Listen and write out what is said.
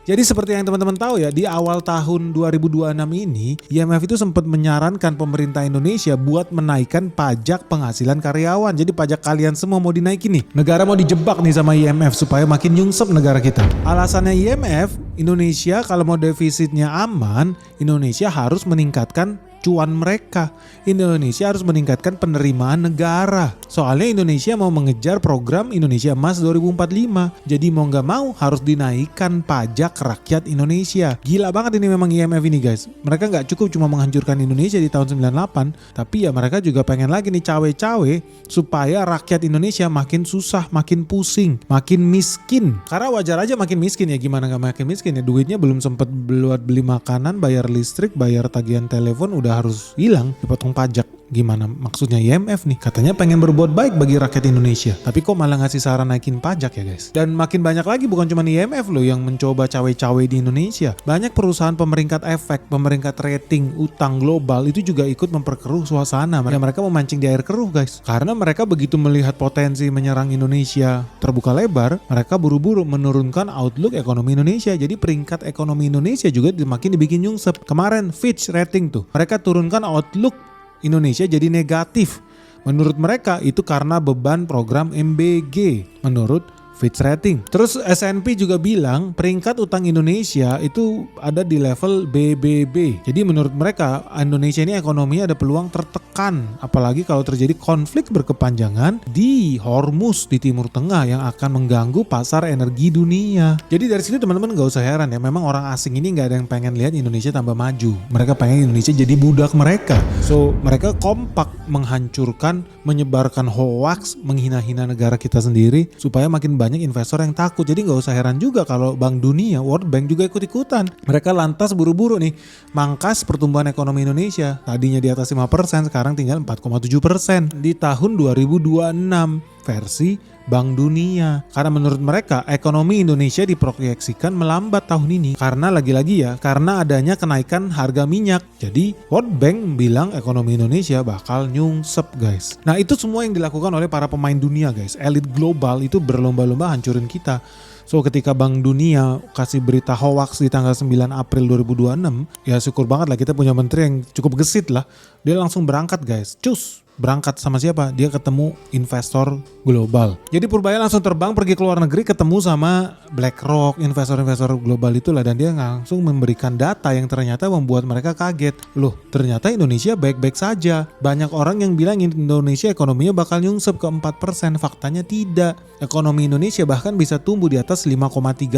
Jadi seperti yang teman-teman tahu ya, di awal tahun 2026 ini, IMF itu sempat menyarankan pemerintah Indonesia buat menaikkan pajak penghasilan karyawan. Jadi pajak kalian semua mau dinaikin nih. Negara mau dijebak nih sama IMF supaya makin nyungsep negara kita. Alasannya IMF, Indonesia kalau mau defisitnya aman, Indonesia harus meningkatkan cuan mereka. Indonesia harus meningkatkan penerimaan negara. Soalnya Indonesia mau mengejar program Indonesia Emas 2045. Jadi mau gak mau harus dinaikkan pajak rakyat Indonesia. Gila banget ini memang IMF ini guys. Mereka gak cukup cuma menghancurkan Indonesia di tahun 98. Tapi ya mereka juga pengen lagi nih cawe-cawe supaya rakyat Indonesia makin susah, makin pusing, makin miskin. Karena wajar aja makin miskin ya, gimana gak makin miskin ya. Duitnya belum sempet buat beli makanan, bayar listrik, bayar tagihan telepon udah harus hilang dipotong pajak. Gimana maksudnya IMF nih? Katanya pengen berbuat baik bagi rakyat Indonesia, tapi kok malah ngasih saran naikin pajak ya guys. Dan makin banyak lagi, bukan cuma IMF loh yang mencoba cawe-cawe di Indonesia. Banyak perusahaan pemeringkat efek, pemeringkat rating, utang global itu juga ikut memperkeruh suasana. Mereka memancing di air keruh guys. Karena mereka begitu melihat potensi menyerang Indonesia terbuka lebar, mereka buru-buru menurunkan outlook ekonomi Indonesia. Jadi peringkat ekonomi Indonesia juga makin dibikin nyungsep. Kemarin Fitch rating tuh, mereka turunkan outlook Indonesia jadi negatif. Menurut mereka itu karena beban program MBG menurut Fitch Rating. Terus S&P juga bilang peringkat utang Indonesia itu ada di level BBB. Jadi menurut mereka Indonesia ini ekonominya ada peluang tertekan. Apalagi kalau terjadi konflik berkepanjangan di Hormuz di Timur Tengah yang akan mengganggu pasar energi dunia. Jadi dari sini teman-teman gak usah heran ya. Memang orang asing ini gak ada yang pengen lihat Indonesia tambah maju. Mereka pengen Indonesia jadi budak mereka. So mereka kompak menghancurkan, menyebarkan hoax, menghina-hina negara kita sendiri supaya makin banyak investor yang takut. Jadi gak usah heran juga kalau Bank Dunia, World Bank juga ikut-ikutan. Mereka lantas buru-buru nih mangkas pertumbuhan ekonomi Indonesia. Tadinya di atas 5%, sekarang tinggal 4,7% di tahun 2026 versi Bank Dunia. Karena menurut mereka ekonomi Indonesia diproyeksikan melambat tahun ini karena lagi-lagi ya, karena adanya kenaikan harga minyak. Jadi World Bank bilang ekonomi Indonesia bakal nyungsep guys. Nah itu semua yang dilakukan oleh para pemain dunia guys. Elit global itu berlomba-lomba hancurin kita. So ketika Bank Dunia kasih berita hoax di tanggal 9 April 2026, ya syukur banget lah kita punya menteri yang cukup gesit lah. Dia langsung berangkat guys. Cus! Berangkat sama siapa? Dia ketemu investor global. Jadi Purbaya langsung terbang pergi ke luar negeri ketemu sama BlackRock, investor-investor global itulah, dan dia langsung memberikan data yang ternyata membuat mereka kaget. Loh, ternyata Indonesia baik-baik saja. Banyak orang yang bilang Indonesia ekonominya bakal nyungsep ke 4%. Faktanya tidak. Ekonomi Indonesia bahkan bisa tumbuh di atas 5,3%.